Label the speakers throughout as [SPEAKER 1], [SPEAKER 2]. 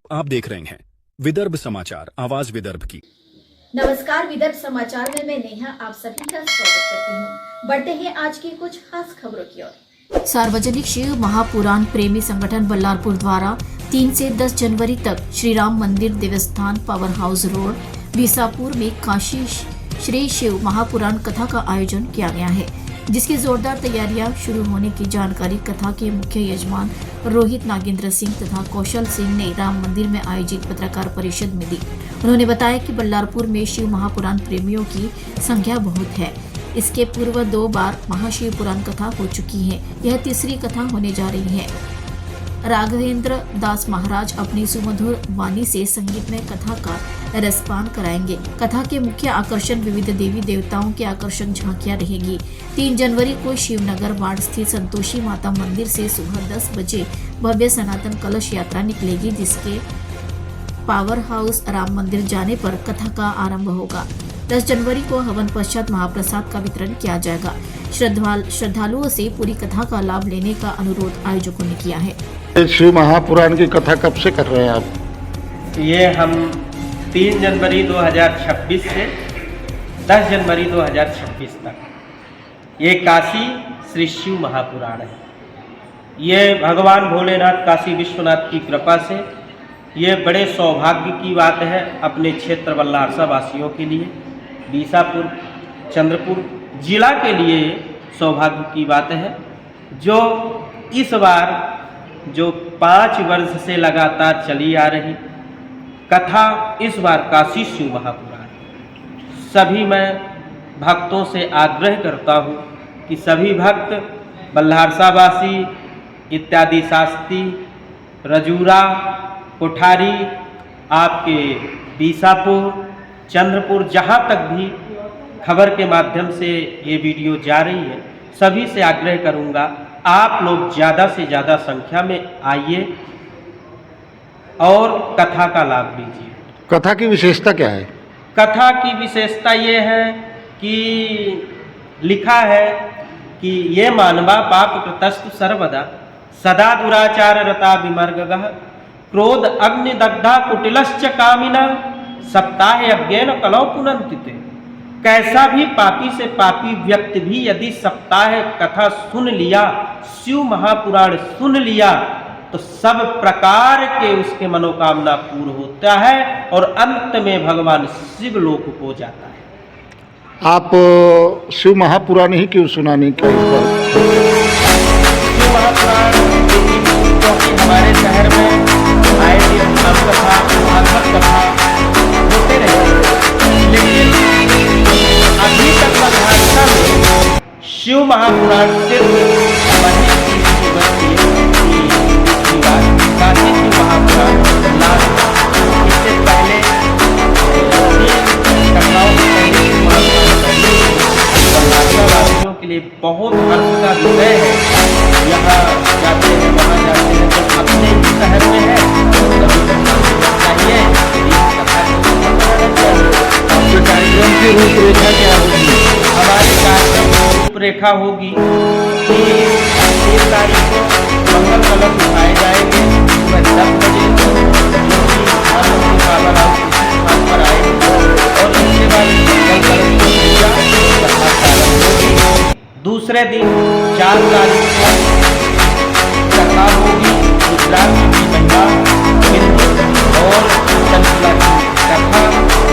[SPEAKER 1] आप देख रहे हैं विदर्भ समाचार, आवाज विदर्भ की।
[SPEAKER 2] नमस्कार, विदर्भ समाचार में मैं नेहा आप सभी का स्वागत करती हूँ। बढ़ते हैं आज की कुछ खास खबरों की ओर।
[SPEAKER 3] सार्वजनिक शिव महापुराण प्रेमी संगठन बल्लारपुर द्वारा 3 से 10 जनवरी तक श्री राम मंदिर देवस्थान पावर हाउस रोड बीसापुर में काशी श्री शिव महापुराण कथा का आयोजन किया गया है, जिसकी जोरदार तैयारियां शुरू होने की जानकारी कथा के मुख्य यजमान रोहित नागेंद्र सिंह तथा कौशल सिंह ने राम मंदिर में आयोजित पत्रकार परिषद में दी। उन्होंने बताया कि बल्लारपुर में शिव महापुराण प्रेमियों की संख्या बहुत है। इसके पूर्व 2 बार महाशिव पुराण कथा हो चुकी है, यह तीसरी कथा होने जा रही है। राघवेंद्र दास महाराज अपनी सुमधुर वाणी से संगीत में कथा का रसपान कराएंगे। कथा के मुख्य आकर्षण विविध देवी देवताओं के आकर्षण झांकियां रहेगी। 3 जनवरी को शिवनगर वार्ड स्थित संतोषी माता मंदिर से सुबह 10 बजे भव्य सनातन कलश यात्रा निकलेगी, जिसके पावर हाउस राम मंदिर जाने पर कथा का आरंभ होगा। 10 जनवरी को हवन पश्चात महाप्रसाद का वितरण किया जाएगा। श्रद्धालुओं से पूरी कथा का लाभ लेने का अनुरोध आयोजकों ने किया है।
[SPEAKER 4] शिव महापुराण की कथा कब से कर रहे हैं आप?
[SPEAKER 5] ये हम 3 जनवरी 2026 से 10 जनवरी 2026 तक ये काशी श्री शिव महापुराण है। ये भगवान भोलेनाथ काशी विश्वनाथ की कृपा से ये बड़े सौभाग्य की बात है अपने क्षेत्र बल्लारसा वासियों के लिए, बीसापुर चंद्रपुर जिला के लिए सौभाग्य की बात है, जो इस बार जो 5 वर्ष से लगातार चली आ रही कथा इस बार काशी शिव महापुराण। सभी मैं भक्तों से आग्रह करता हूँ कि सभी भक्त बल्लारसा वासी इत्यादि शास्त्री रजूरा कोठारी आपके बीसापुर चंद्रपुर जहाँ तक भी खबर के माध्यम से ये वीडियो जा रही है, सभी से आग्रह करूँगा आप लोग ज़्यादा से ज़्यादा संख्या में आइए और कथा का लाभ लीजिए।
[SPEAKER 4] कथा की विशेषता क्या है?
[SPEAKER 5] कथा की विशेषता ये है कि लिखा है कि ये मानवा पाप कृतस्तु सर्वदा सदा दुराचार रता विमर्गः क्रोध अग्नि दग्धा कुटिलश्च कामिना सप्ताह अज्ञेन कलौ पुनन्तिते। कैसा भी पापी से पापी व्यक्ति भी यदि सप्ताह कथा सुन लिया, शिव महापुराण सुन लिया, तो सब प्रकार के उसके मनोकामना पूर्ण होता है और अंत में भगवान शिव लोक को जाता है।
[SPEAKER 4] आप शिव महापुराण ही क्यों सुनाने का?
[SPEAKER 5] शिव महापुराण क्योंकि हमारे शहर में आए दिन कथा भागवत कथा होते रहते, लेकिन अभी तक बल्लारसा में शिव महापुराण सिर्फ काशी शिव महापुराण लास्ट, इससे पहले 3 कथाओं बल्लारसा वासियों के लिए बहुत हर्ष का विषय है। यहाँ जाते हैं वहाँ जाते हैं, जब अपने ही शहर में है चाहिए
[SPEAKER 4] आपके कार्यक्रम की रूपरेखा क्या होगी?
[SPEAKER 5] हमारे कार्यक्रम की रूपरेखा होगी कि 3 तारीख को मंगल कलश उठाए जाएंगे सुबह 10 बजे, जो कि पावर हाउस स्थान पर आएंगे और इसके बाद मंगल कलश की पूजा कथा प्रारंभ होगी। दूसरे दिन 4 तारीख को कथा होगी गुजरात की महिला हिंदू और चंचला की कथा और महिला।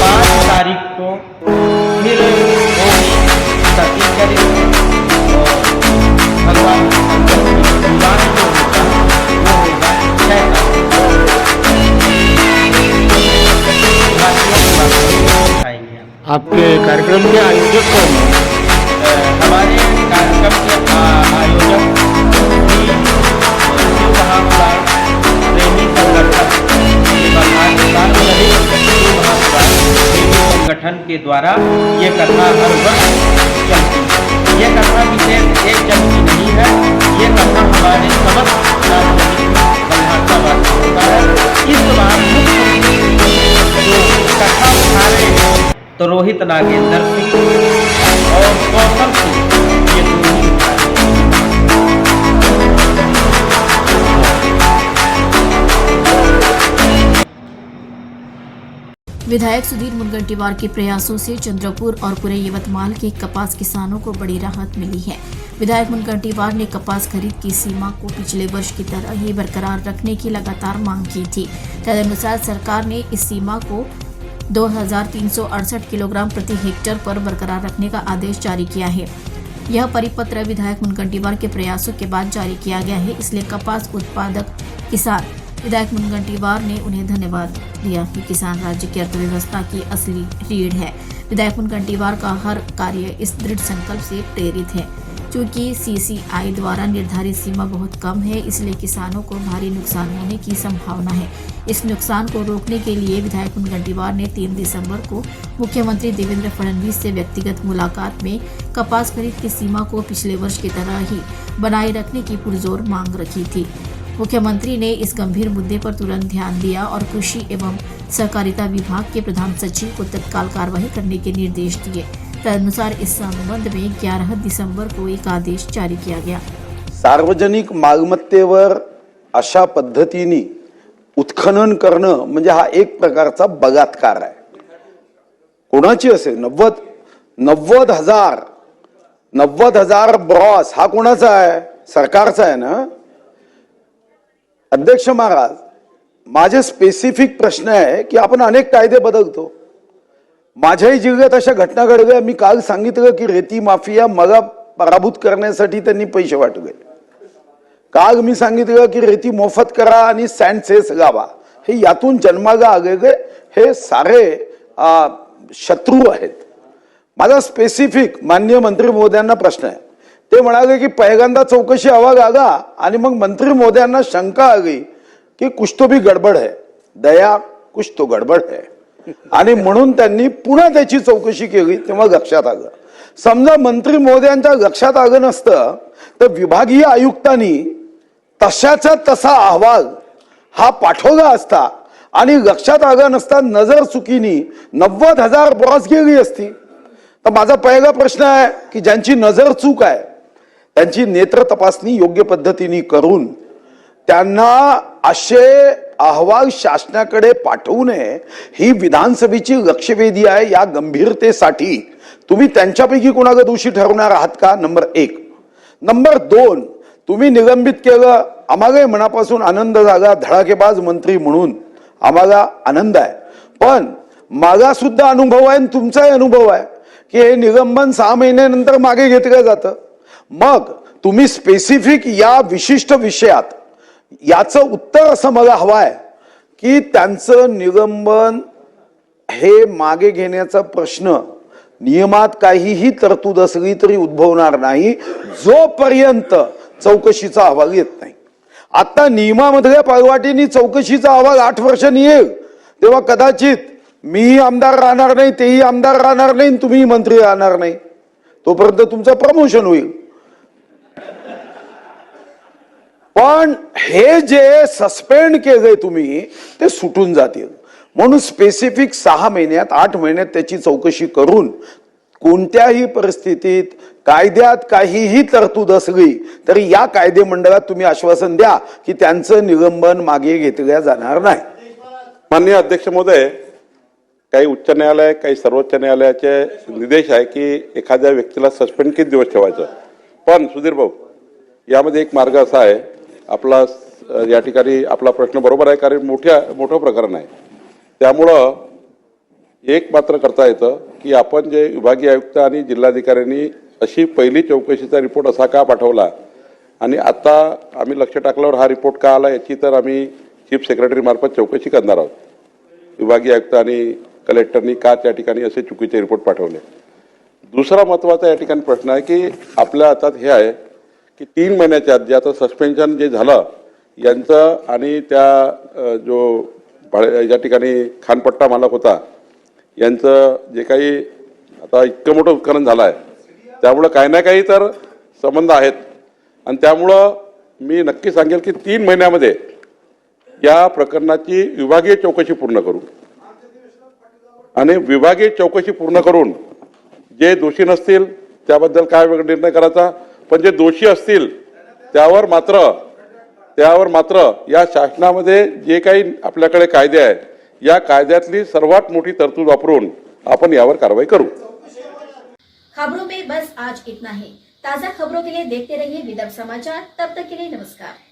[SPEAKER 5] 5 तारीख को फिर होगी सती चरित्र और भगवान शंकर की विवाह जो होगा वो होगा 6 तारीख को।
[SPEAKER 4] आपके कार्यक्रम के आयोजक कौन है?
[SPEAKER 5] हमारे कार्यक्रम के आयोजक शिव महापुराण प्रेमी संगठन संगठन के द्वारा ये कथा हर वर्ष चलती है। ये कथा विशेष एक जन की नहीं है, ये कथा हमारे समस्त बल्लारसा वासियों का है। इस बार मुख्य जो कथा उठा रहे हैं तो रोहित नागेंद्र सिंह और कौशल सिंह, ये दोनों उठा रहे हैं।
[SPEAKER 3] विधायक सुधीर मुनगंटीवार के प्रयासों से चंद्रपुर और पूरे यवतमाल के कपास किसानों को बड़ी राहत मिली है। विधायक मुनगंटीवार ने कपास खरीद की सीमा को पिछले वर्ष की तरह ही बरकरार रखने की लगातार मांग की थी। तदनुसार सरकार ने इस सीमा को 2368 किलोग्राम प्रति हेक्टेयर पर बरकरार रखने का आदेश जारी किया है। यह परिपत्र विधायक मुनगंटीवार के प्रयासों के बाद जारी किया गया है, इसलिए कपास उत्पादक किसान विधायक मुनगंटीवार ने उन्हें धन्यवाद दिया कि किसान राज्य की अर्थव्यवस्था की असली रीढ़ है। विधायक मुनगंटीवार का हर कार्य इस दृढ़ संकल्प से प्रेरित है। क्योंकि सीसीआई द्वारा निर्धारित सीमा बहुत कम है, इसलिए किसानों को भारी नुकसान होने की संभावना है। इस नुकसान को रोकने के लिए विधायक मुनगंटीवार ने 3 दिसंबर को मुख्यमंत्री देवेंद्र फडणवीस से व्यक्तिगत मुलाकात में कपास खरीद की सीमा को पिछले वर्ष की तरह ही बनाए रखने की पुरजोर मांग रखी थी। मुख्यमंत्री ने इस गंभीर मुद्दे पर तुरंत ध्यान दिया और कृषि एवं सहकारिता विभाग के प्रधान सचिव को तत्काल कार्रवाई करने के निर्देश दिए। तदनुसार इस संबंध में 11 दिसंबर को एक आदेश जारी किया गया।
[SPEAKER 6] सार्वजनिक मालमत्तेवर अशा पद्धतीने उत्खनन करणं म्हणजे हा एक प्रकारचा बलात्कार आहे। कोणाची असेल 90,000 ब्रॉस हा कोणाचा आहे? सरकारचा आहे ना। अध्यक्ष महाराज, माझे स्पेसिफिक प्रश्न आहे की आपण अनेक कायदे बदलतो। माझ्याही जिल्ह्यात अशा घटना घडल्या। मी काल सांगितलं की रेती माफिया मला पराभूत करण्यासाठी त्यांनी पैसे वाटले। काल मी सांगितलं की रेती मोफत करा आणि सँड सेस लावा। हे यातून जन्माला आलेले हे सारे शत्रू आहेत। माझा स्पेसिफिक माननीय मंत्री महोदयांना प्रश्न आहे। ते म्हणाले की पहिल्यांदा चौकशी अहवाल आला आणि मग मंत्री महोदयांना शंका आली की कुछ तो भी गडबड है, दया कुछ तो गडबड है, आणि म्हणून त्यांनी पुन्हा त्याची चौकशी केली। तेव्हा लक्षात आलं। समजा मंत्री महोदयांच्या लक्षात आलं नसतं तर विभागीय आयुक्तांनी तशाचा तसा अहवाल हा पाठवला असता आणि लक्षात आलं नसता नजर चुकीनी 90,000 ब्रॉस गेली असती। तर माझा पहिला प्रश्न आहे की ज्यांची नजर चूक आहे त्यांची नेत्र तपासणी योग्य पद्धतीने करून त्यांना असे अहवाल शासनाकडे पाठवू नये ही विधानसभेची लक्षवेधी आहे। या गंभीरतेसाठी तुम्ही त्यांच्यापैकी कोणाला दोषी ठरवणार आहात का? नंबर 1। नंबर 2, तुम्ही निलंबित केलं, आम्हाला मनापासून आनंद झाला। धडाकेबाज मंत्री म्हणून आम्हाला आनंद आहे। पण मला सुद्धा अनुभव आहे, तुमचाही अनुभव आहे की हे निलंबन 6 महिन्यानंतर मागे घेतलं जातं। मग तुम्ही स्पेसिफिक या विशिष्ट विषयात याचं उत्तर असं मला हवं आहे की त्यांचं निलंबन हे मागे घेण्याचा प्रश्न नियमात काहीही तरतूद असली तरी उद्भवणार नाही जोपर्यंत चौकशीचा अहवाल येत नाही। आता नियमामधल्या पायवाटींनी चौकशीचा अहवाल 8 वर्षांनी येईल तेव्हा कदाचित मी आमदार राहणार नाही, तेही आमदार राहणार नाही, तुम्ही मंत्री राहणार नाही। तोपर्यंत तुमचं प्रमोशन होईल। पण हे जे सस्पेंड केले तुम्ही ते सुटून जातील। म्हणून स्पेसिफिक 6 महिन्यात 8 महिन्यात त्याची चौकशी करून कोणत्याही परिस्थितीत कायद्यात काहीही तरतूद असली तरी या कायदे मंडळात तुम्ही आश्वासन द्या की त्यांचं निलंबन मागे घेतलं जाणार नाही।
[SPEAKER 7] माननीय अध्यक्ष महोदय, काही उच्च न्यायालय काही सर्वोच्च न्यायालयाचे निर्देश आहे की एखाद्या व्यक्तीला सस्पेंड किती दिवस ठेवायचं। पण सुधीर भाऊ, यामध्ये एक मार्ग असा आहे, आपला या ठिकाणी आपला प्रश्न बरोबर आहे कारण मोठं प्रकरण आहे। त्यामुळं एक मात्र करता येतं की आपण जे विभागीय आयुक्त आणि जिल्हाधिकाऱ्यांनी अशी पहिली चौकशीचा रिपोर्ट असा का पाठवला आणि आता आम्ही लक्ष टाकल्यावर हा रिपोर्ट का आला याची तर आम्ही चीफ सेक्रेटरी मार्फत चौकशी करणार आहोत। विभागीय आयुक्त आणि कलेक्टरनी का त्या ठिकाणी असे चुकीचे रिपोर्ट पाठवले। दुसरा महत्त्वाचा या ठिकाणी प्रश्न आहे की आपल्या हातात हे आहे की 3 महिन्याच्या आत जे आता सस्पेन्शन जे झालं यांचं आणि त्या जो या ठिकाणी खानपट्टा मालक होता यांचं जे काही आता इतकं मोठं उत्खनन झालं आहे त्यामुळं काही ना काही तर संबंध आहेत आणि त्यामुळं मी नक्की सांगेल की 3 महिन्यामध्ये या प्रकरणाची विभागीय चौकशी पूर्ण करू आणि विभागीय चौकशी पूर्ण करून जे दोषी नसतील त्याबद्दल काय वेगळा निर्णय करायचा, पण जे दोषी असतील त्यावर मात्र या शासनामध्ये जे काही आपल्याकडे कायदे आहेत या कायद्यातली सर्वात मोठी तरतूद वापरून आपण यावर कारवाई करू.
[SPEAKER 2] खबरों में बस आज इतना ही. ताजा खबरों के लिए देखते रहिए विदर्भ समाचार. तब तक के लिए नमस्कार.